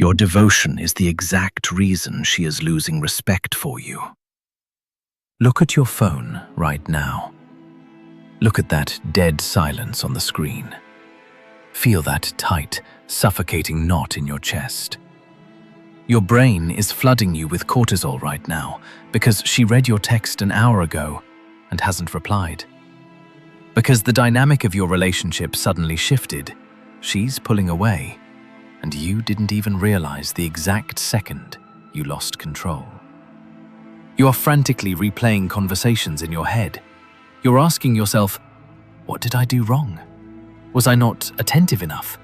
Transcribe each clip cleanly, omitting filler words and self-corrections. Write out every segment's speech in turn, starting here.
Your devotion is the exact reason she is losing respect for you. Look at your phone right now. Look at that dead silence on the screen. Feel that tight, suffocating knot in your chest. Your brain is flooding you with cortisol right now because she read your text an hour ago and hasn't replied. Because the dynamic of your relationship suddenly shifted, she's pulling away, and you didn't even realize the exact second you lost control. You are frantically replaying conversations in your head. You're asking yourself, what did I do wrong? Was I not attentive enough?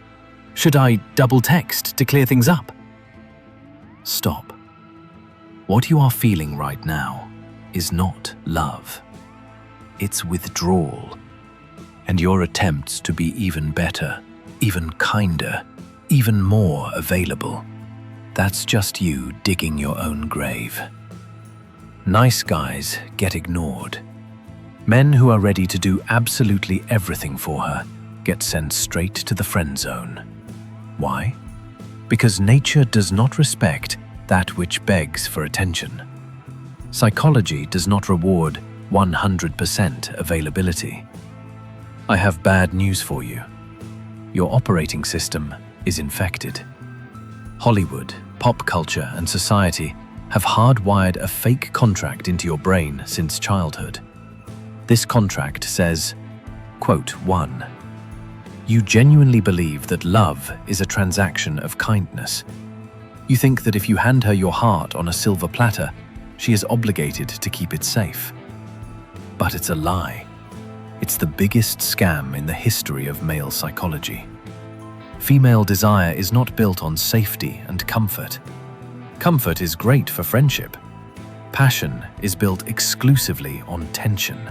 Should I double text to clear things up? Stop. What you are feeling right now is not love. It's withdrawal. And your attempts to be even better, even kinder, even more available, that's just you digging your own grave. Nice guys get ignored. Men who are ready to do absolutely everything for her get sent straight to the friend zone. Why? Because nature does not respect that which begs for attention. Psychology does not reward 100% availability. I have bad news for you. Your operating system is infected. Hollywood, pop culture, and society have hardwired a fake contract into your brain since childhood. This contract says, quote 1. You genuinely believe that love is a transaction of kindness. You think that if you hand her your heart on a silver platter, she is obligated to keep it safe. But it's a lie. It's the biggest scam in the history of male psychology. Female desire is not built on safety and comfort. Comfort is great for friendship. Passion is built exclusively on tension,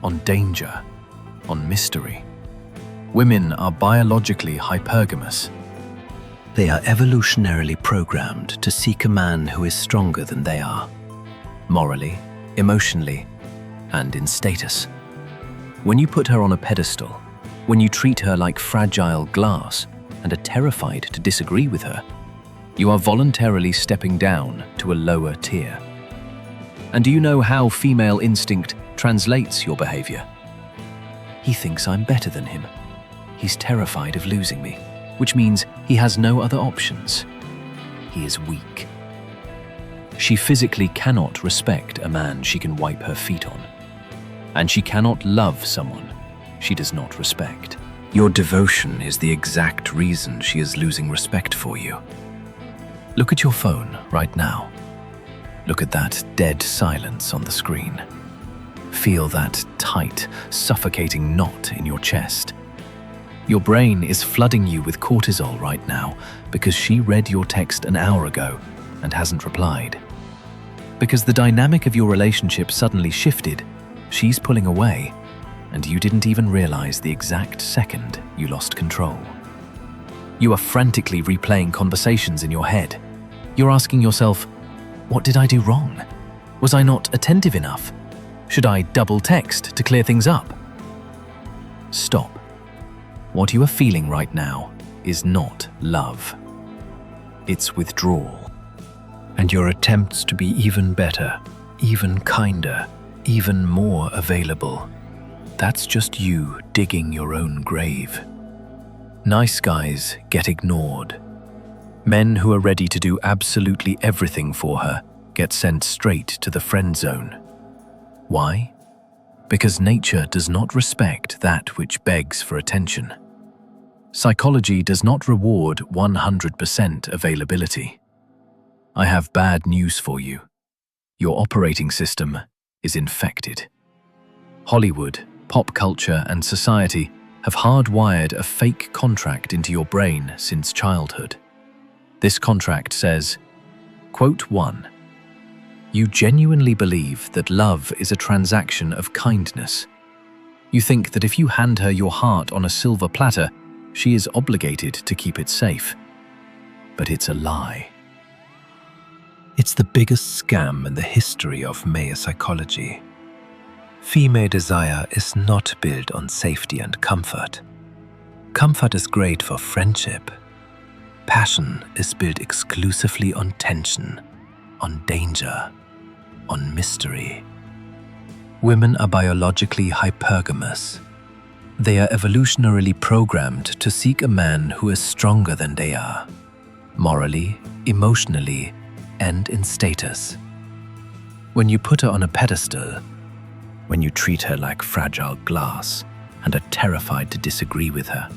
on danger, on mystery. Women are biologically hypergamous. They are evolutionarily programmed to seek a man who is stronger than they are, morally, emotionally, and in status. When you put her on a pedestal, when you treat her like fragile glass and are terrified to disagree with her, you are voluntarily stepping down to a lower tier. And do you know how female instinct translates your behavior? He thinks I'm better than him. He's terrified of losing me, which means he has no other options. He is weak. She physically cannot respect a man she can wipe her feet on. And she cannot love someone she does not respect. Your devotion is the exact reason she is losing respect for you. Look at your phone right now. Look at that dead silence on the screen. Feel that tight, suffocating knot in your chest. Your brain is flooding you with cortisol right now because she read your text an hour ago and hasn't replied. Because the dynamic of your relationship suddenly shifted, she's pulling away, and you didn't even realize the exact second you lost control. You are frantically replaying conversations in your head. You're asking yourself, what did I do wrong? Was I not attentive enough? Should I double text to clear things up? Stop. What you are feeling right now is not love. It's withdrawal. And your attempts to be even better, even kinder, even more available, that's just you digging your own grave. Nice guys get ignored. Men who are ready to do absolutely everything for her get sent straight to the friend zone. Why? Because nature does not respect that which begs for attention. Psychology does not reward 100% availability. I have bad news for you. Your operating system is infected. Hollywood, pop culture, and society have hardwired a fake contract into your brain since childhood. This contract says, quote 1. You genuinely believe that love is a transaction of kindness. You think that if you hand her your heart on a silver platter, she is obligated to keep it safe. But it's a lie. It's the biggest scam in the history of male psychology. Female desire is not built on safety and comfort. Comfort is great for friendship. Passion is built exclusively on tension, on danger, on mystery. Women are biologically hypergamous. They are evolutionarily programmed to seek a man who is stronger than they are, morally, emotionally, and in status. When you put her on a pedestal, when you treat her like fragile glass and are terrified to disagree with her,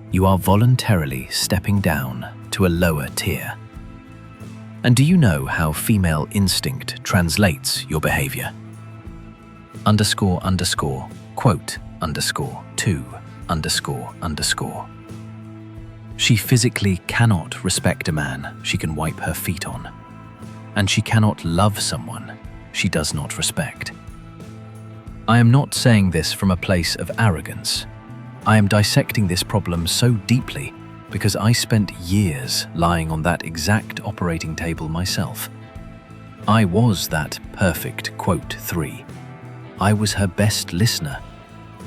you are voluntarily stepping down to a lower tier. And do you know how female instinct translates your behavior? __, quote, _to, __. She physically cannot respect a man she can wipe her feet on, and she cannot love someone she does not respect. I am not saying this from a place of arrogance. I am dissecting this problem so deeply because I spent years lying on that exact operating table myself. I was that perfect quote 3. I was her best listener.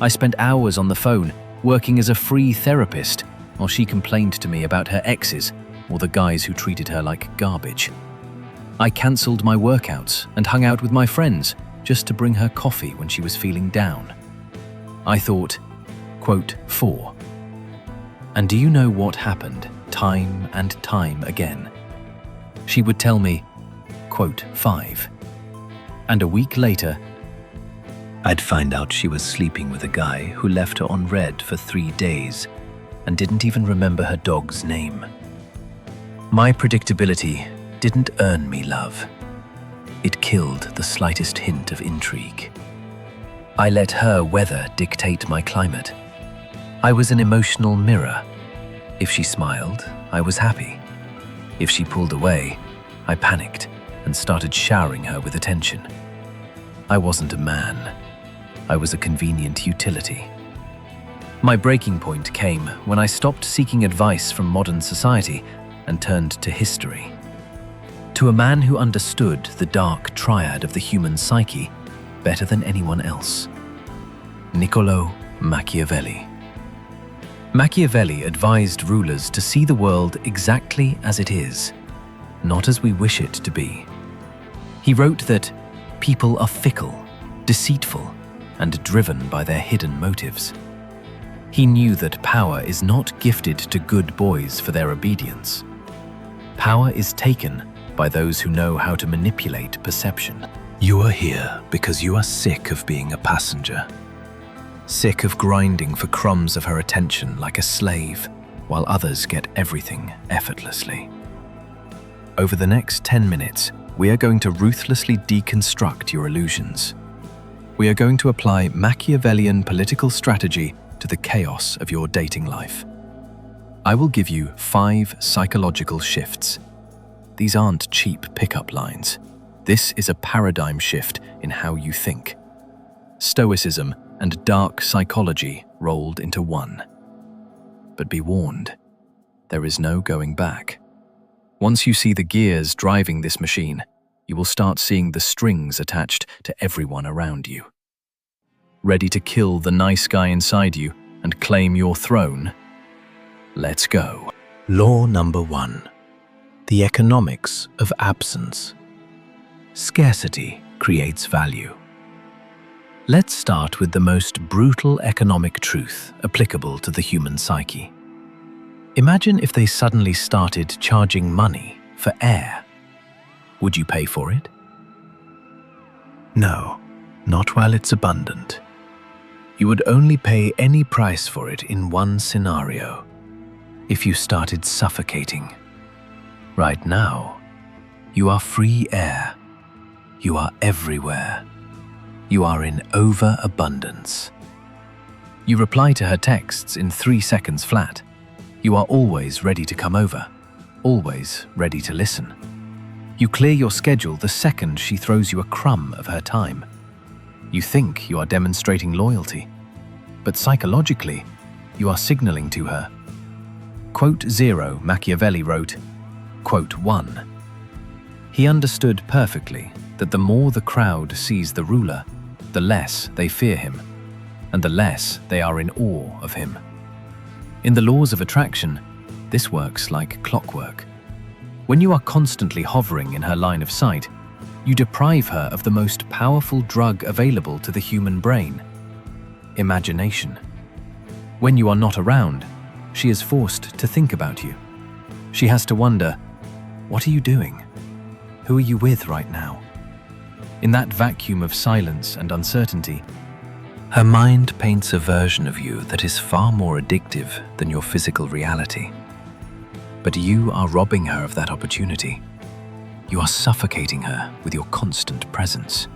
I spent hours on the phone working as a free therapist while she complained to me about her exes or the guys who treated her like garbage. I cancelled my workouts and hung out with my friends just to bring her coffee when she was feeling down. I thought, quote 4. And do you know what happened time and time again? She would tell me, quote 5. And a week later, I'd find out she was sleeping with a guy who left her on red for 3 days and didn't even remember her dog's name. My predictability didn't earn me love. It killed the slightest hint of intrigue. I let her weather dictate my climate. I was an emotional mirror. If she smiled, I was happy. If she pulled away, I panicked and started showering her with attention. I wasn't a man. I was a convenient utility. My breaking point came when I stopped seeking advice from modern society and turned to history. To a man who understood the dark triad of the human psyche better than anyone else. Niccolò Machiavelli. Machiavelli advised rulers to see the world exactly as it is, not as we wish it to be. He wrote that people are fickle, deceitful, and driven by their hidden motives. He knew that power is not gifted to good boys for their obedience. Power is taken by those who know how to manipulate perception. You are here because you are sick of being a passenger. Sick of grinding for crumbs of her attention like a slave, while others get everything effortlessly. Over the next 10 minutes, we are going to ruthlessly deconstruct your illusions. We are going to apply Machiavellian political strategy to the chaos of your dating life. I will give you 5 psychological shifts. These aren't cheap pickup lines. This is a paradigm shift in how you think. Stoicism and dark psychology rolled into one. But be warned, there is no going back. Once you see the gears driving this machine, you will start seeing the strings attached to everyone around you. Ready to kill the nice guy inside you and claim your throne? Let's go. Law number 1. The economics of absence. Scarcity creates value. Let's start with the most brutal economic truth applicable to the human psyche. Imagine if they suddenly started charging money for air. Would you pay for it? No, not while it's abundant. You would only pay any price for it in one scenario: if you started suffocating. Right now, you are free air. You are everywhere. You are in overabundance. You reply to her texts in 3 seconds flat. You are always ready to come over, always ready to listen. You clear your schedule the second she throws you a crumb of her time. You think you are demonstrating loyalty, but psychologically, you are signaling to her. Quote 0, Machiavelli wrote, quote 1. He understood perfectly that the more the crowd sees the ruler, the less they fear him, and the less they are in awe of him. In the laws of attraction, This works like clockwork. When you are constantly hovering in her line of sight, you deprive her of the most powerful drug available to the human brain: imagination. When you are not around, she is forced to think about you. She has to wonder, what are you doing? Who are you with right now? In that vacuum of silence and uncertainty, her mind paints a version of you that is far more addictive than your physical reality. But you are robbing her of that opportunity. You are suffocating her with your constant presence.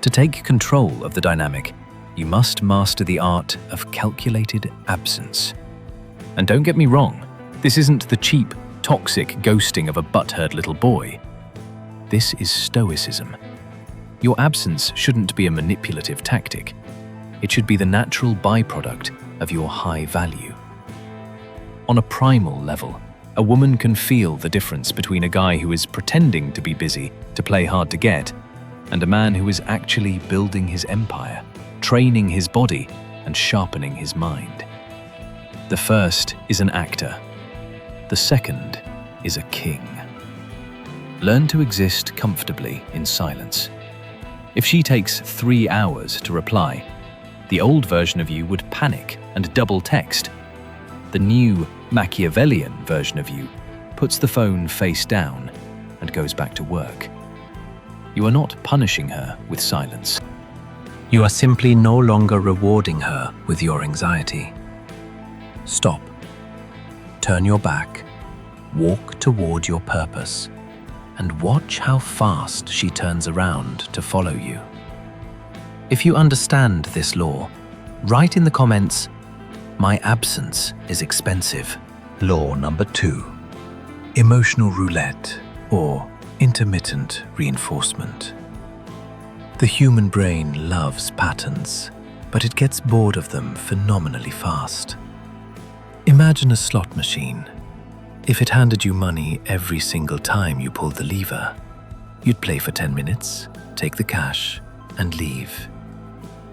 To take control of the dynamic, you must master the art of calculated absence. And don't get me wrong, this isn't the cheap, toxic ghosting of a butthurt little boy. This is Stoicism. Your absence shouldn't be a manipulative tactic. It should be the natural byproduct of your high value. On a primal level, a woman can feel the difference between a guy who is pretending to be busy to play hard to get and a man who is actually building his empire, training his body, and sharpening his mind. The first is an actor. The second is a king. Learn to exist comfortably in silence. If she takes 3 hours to reply, the old version of you would panic and double text. The new Machiavellian version of you puts the phone face down and goes back to work. You are not punishing her with silence. You are simply no longer rewarding her with your anxiety. Stop. Turn your back. Walk toward your purpose. And watch how fast she turns around to follow you. If you understand this law, write in the comments, "My absence is expensive." Law number 2. Emotional roulette or intermittent reinforcement. The human brain loves patterns, but it gets bored of them phenomenally fast. Imagine a slot machine. If it handed you money every single time you pulled the lever, you'd play for 10 minutes, take the cash, and leave.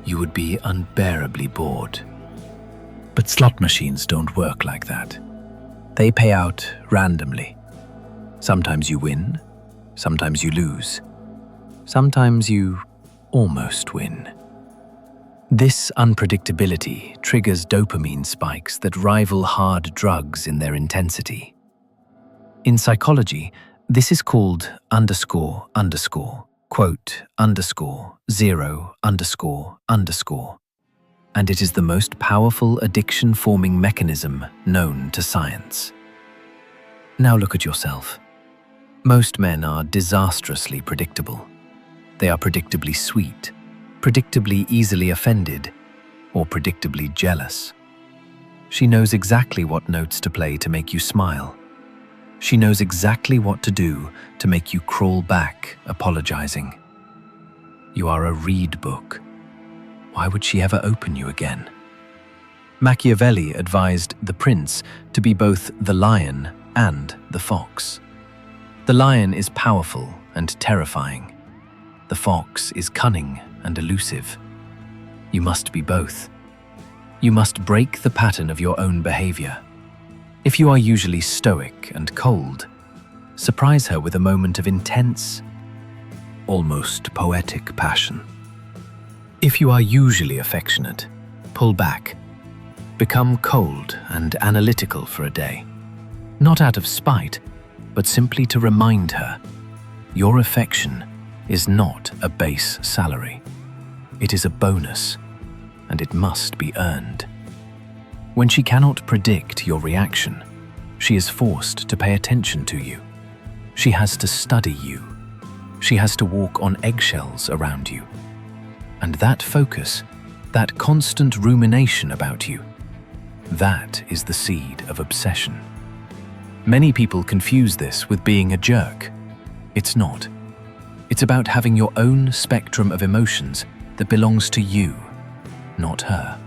You would be unbearably bored. But slot machines don't work like that. They pay out randomly. Sometimes you win, sometimes you lose, sometimes you almost win. This unpredictability triggers dopamine spikes that rival hard drugs in their intensity. In psychology, this is called __, quote, _0__, and it is the most powerful addiction-forming mechanism known to science. Now look at yourself. Most men are disastrously predictable. They are predictably sweet, predictably easily offended, or predictably jealous. She knows exactly what notes to play to make you smile. She knows exactly what to do to make you crawl back, apologizing. You are a read book. Why would she ever open you again? Machiavelli advised the prince to be both the lion and the fox. The lion is powerful and terrifying. The fox is cunning and elusive. You must be both. You must break the pattern of your own behavior. If you are usually stoic and cold, surprise her with a moment of intense, almost poetic passion. If you are usually affectionate, pull back. Become cold and analytical for a day. Not out of spite, but simply to remind her, your affection is not a base salary. It is a bonus, and it must be earned. When she cannot predict your reaction, she is forced to pay attention to you. She has to study you. She has to walk on eggshells around you. And that focus, that constant rumination about you, that is the seed of obsession. Many people confuse this with being a jerk. It's not. It's about having your own spectrum of emotions that belongs to you, not her.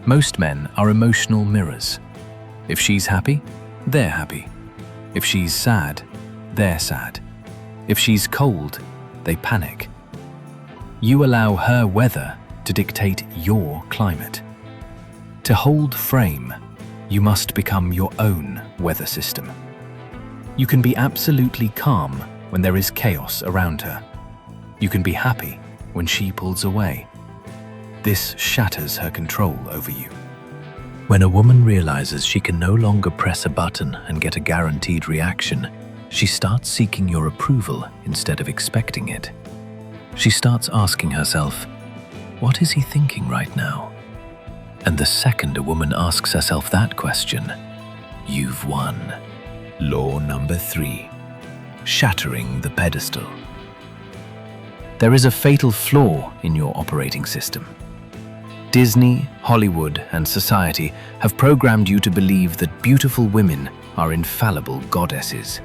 Most men are emotional mirrors. If she's happy, they're happy. If she's sad, they're sad. If she's cold, they panic. You allow her weather to dictate your climate. To hold frame, You must become your own weather system. You can be absolutely calm when there is chaos around her. You can be happy when she pulls away. This shatters her control over you. When a woman realizes she can no longer press a button and get a guaranteed reaction, she starts seeking your approval instead of expecting it. She starts asking herself, "What is he thinking right now?" And the second a woman asks herself that question, you've won. Law number 3. Shattering the pedestal. There is a fatal flaw in your operating system. Disney, Hollywood, and society have programmed you to believe that beautiful women are infallible goddesses,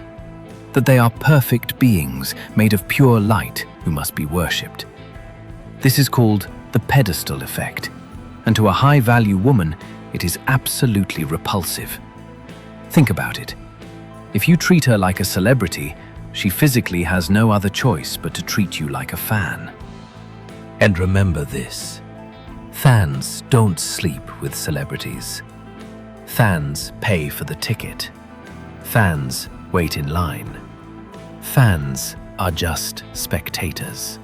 that they are perfect beings made of pure light who must be worshipped. This is called the pedestal effect, and to a high-value woman, it is absolutely repulsive. Think about it. If you treat her like a celebrity, she physically has no other choice but to treat you like a fan. And remember this. Fans don't sleep with celebrities. Fans pay for the ticket. Fans wait in line. Fans are just spectators.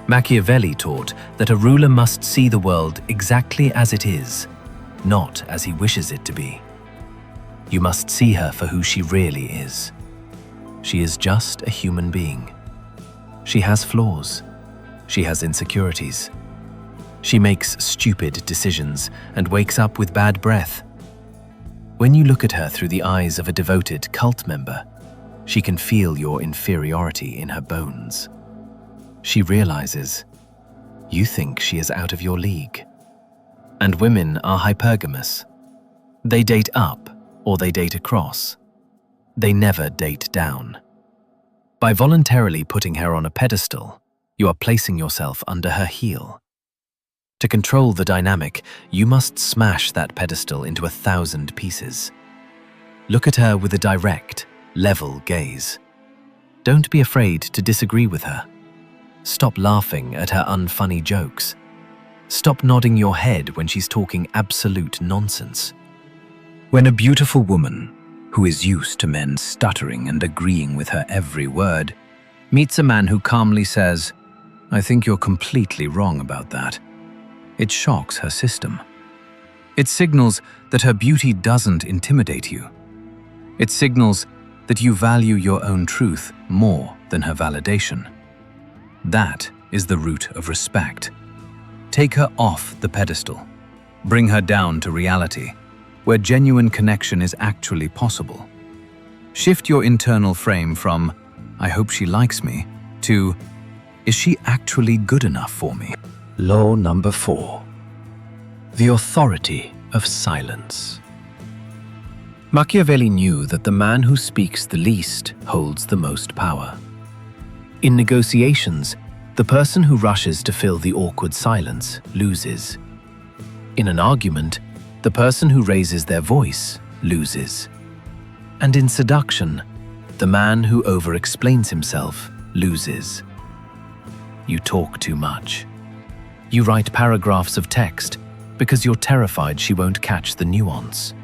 Machiavelli taught that a ruler must see the world exactly as it is, not as he wishes it to be. You must see her for who she really is. She is just a human being. She has flaws. She has insecurities. She makes stupid decisions and wakes up with bad breath. When you look at her through the eyes of a devoted cult member, she can feel your inferiority in her bones. She realizes you think she is out of your league. And women are hypergamous. They date up or they date across. They never date down. By voluntarily putting her on a pedestal, you are placing yourself under her heel. To control the dynamic, you must smash that pedestal into 1,000 pieces. Look at her with a direct, level gaze. Don't be afraid to disagree with her. Stop laughing at her unfunny jokes. Stop nodding your head when she's talking absolute nonsense. When a beautiful woman, who is used to men stuttering and agreeing with her every word, meets a man who calmly says, "I think you're completely wrong about that," it shocks her system. It signals that her beauty doesn't intimidate you. It signals that you value your own truth more than her validation. That is the root of respect. Take her off the pedestal. Bring her down to reality, where genuine connection is actually possible. Shift your internal frame from, "I hope she likes me," to, "Is she actually good enough for me?" Law number 4. The authority of silence. Machiavelli knew that the man who speaks the least holds the most power. In negotiations, the person who rushes to fill the awkward silence loses. In an argument, the person who raises their voice loses. And in seduction, the man who over-explains himself loses. You talk too much. You write paragraphs of text because you're terrified she won't catch the nuance.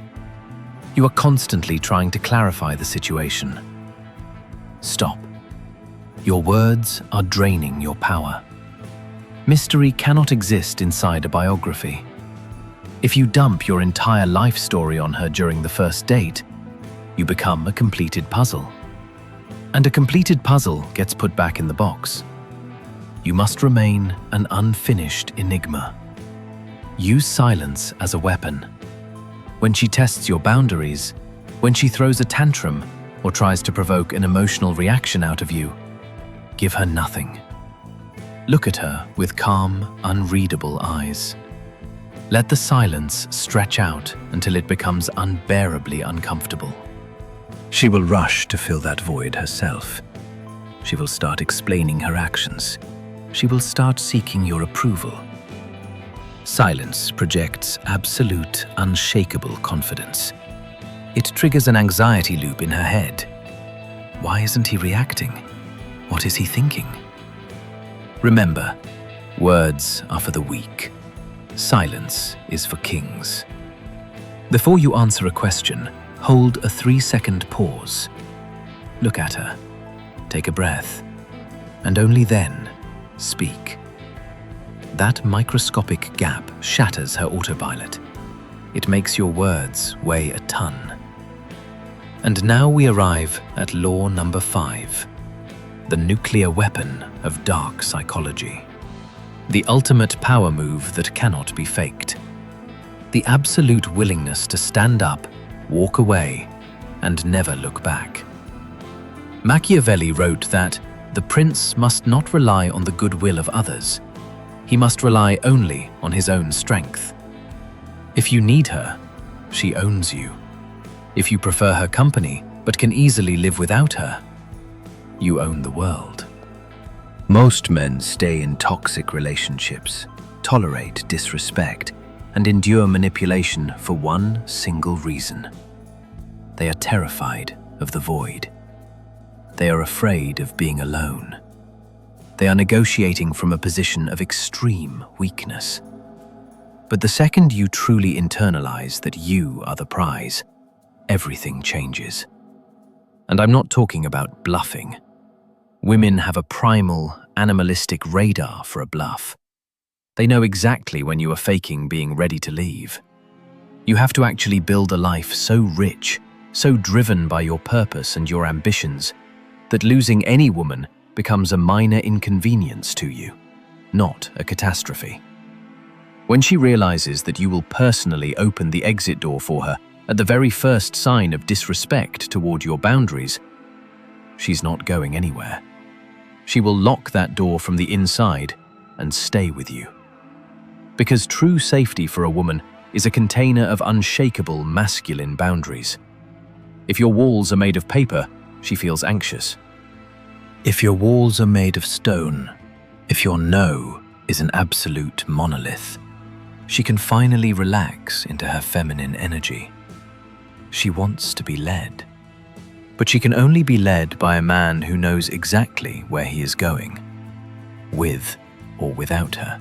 You are constantly trying to clarify the situation. Stop. Your words are draining your power. Mystery cannot exist inside a biography. If you dump your entire life story on her during the first date, you become a completed puzzle. And a completed puzzle gets put back in the box. You must remain an unfinished enigma. Use silence as a weapon. When she tests your boundaries, when she throws a tantrum or tries to provoke an emotional reaction out of you, give her nothing. Look at her with calm, unreadable eyes. Let the silence stretch out until it becomes unbearably uncomfortable. She will rush to fill that void herself. She will start explaining her actions. She will start seeking your approval. Silence projects absolute, unshakable confidence. It triggers an anxiety loop in her head. Why isn't he reacting? What is he thinking? Remember, words are for the weak. Silence is for kings. Before you answer a question, hold a 3-second pause. Look at her, take a breath, and only then speak. That microscopic gap shatters her autopilot. It makes your words weigh a ton. And now we arrive at law number 5, the nuclear weapon of dark psychology. The ultimate power move that cannot be faked. The absolute willingness to stand up, walk away, and never look back. Machiavelli wrote that the prince must not rely on the goodwill of others. He must rely only on his own strength. If you need her, she owns you. If you prefer her company but can easily live without her, you own the world. Most men stay in toxic relationships, tolerate disrespect, and endure manipulation for one single reason. They are terrified of the void. They are afraid of being alone. They are negotiating from a position of extreme weakness. But the second you truly internalize that you are the prize, everything changes. And I'm not talking about bluffing. Women have a primal, animalistic radar for a bluff. They know exactly when you are faking being ready to leave. You have to actually build a life so rich, so driven by your purpose and your ambitions, that losing any woman becomes a minor inconvenience to you, not a catastrophe. When she realizes that you will personally open the exit door for her at the very first sign of disrespect toward your boundaries, she's not going anywhere. She will lock that door from the inside and stay with you. Because true safety for a woman is a container of unshakable masculine boundaries. If your walls are made of paper, she feels anxious. If your walls are made of stone, if your no is an absolute monolith, she can finally relax into her feminine energy. She wants to be led. But she can only be led by a man who knows exactly where he is going, with or without her.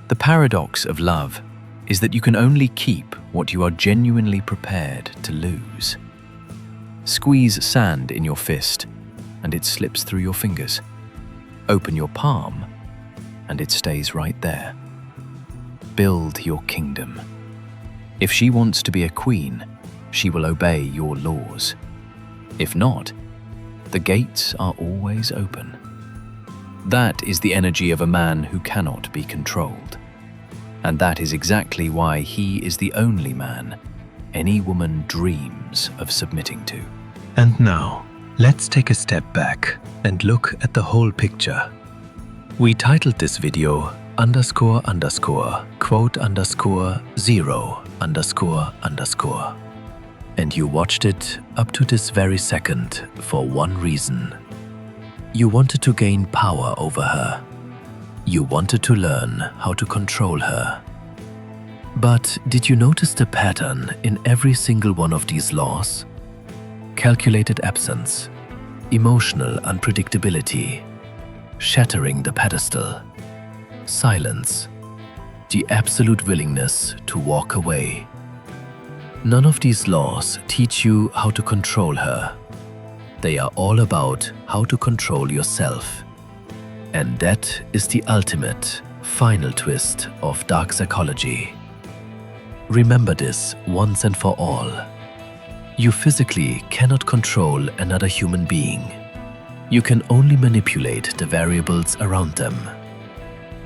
The paradox of love is that you can only keep what you are genuinely prepared to lose. Squeeze sand in your fist, and it slips through your fingers. Open your palm, and it stays right there. Build your kingdom. If she wants to be a queen, she will obey your laws. If not, the gates are always open. That is the energy of a man who cannot be controlled. And that is exactly why he is the only man any woman dreams of submitting to. And now, let's take a step back and look at the whole picture. We titled this video __quote_0__. And you watched it up to this very second for one reason. You wanted to gain power over her. You wanted to learn how to control her. But did you notice the pattern in every single one of these laws? Calculated absence, emotional unpredictability, shattering the pedestal, silence, the absolute willingness to walk away. None of these laws teach you how to control her. They are all about how to control yourself. And that is the ultimate, final twist of dark psychology. Remember this once and for all. You physically cannot control another human being. You can only manipulate the variables around them.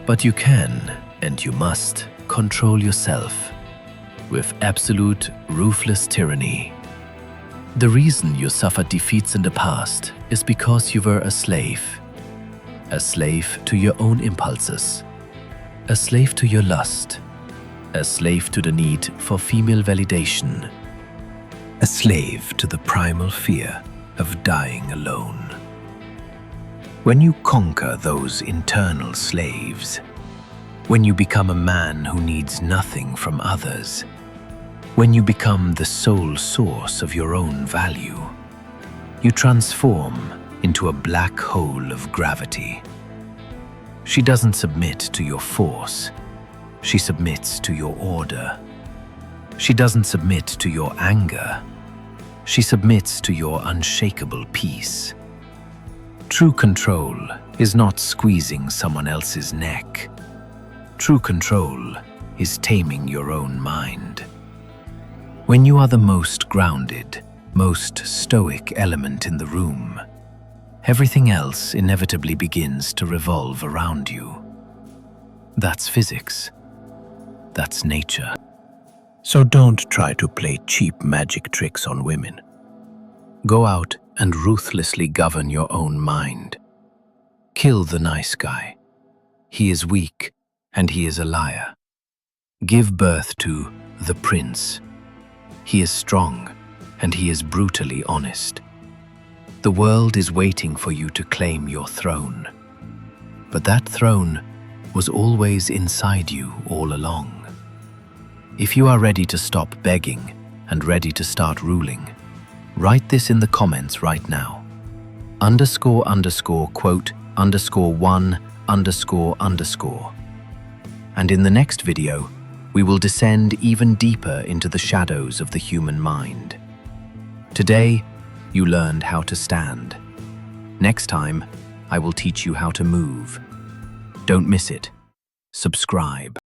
But you can, and you must, control yourself with absolute, ruthless tyranny. The reason you suffered defeats in the past is because you were a slave to your own impulses, a slave to your lust, a slave to the need for female validation, a slave to the primal fear of dying alone. When you conquer those internal slaves, when you become a man who needs nothing from others, when you become the sole source of your own value, you transform into a black hole of gravity. She doesn't submit to your force, she submits to your order. She doesn't submit to your anger. She submits to your unshakable peace. True control is not squeezing someone else's neck. True control is taming your own mind. When you are the most grounded, most stoic element in the room, everything else inevitably begins to revolve around you. That's physics. That's nature. So don't try to play cheap magic tricks on women. Go out and ruthlessly govern your own mind. Kill the nice guy. He is weak and he is a liar. Give birth to the prince. He is strong and he is brutally honest. The world is waiting for you to claim your throne. But that throne was always inside you all along. If you are ready to stop begging and ready to start ruling, write this in the comments right now. __quote _1__. And in the next video, we will descend even deeper into the shadows of the human mind. Today, you learned how to stand. Next time, I will teach you how to move. Don't miss it. Subscribe.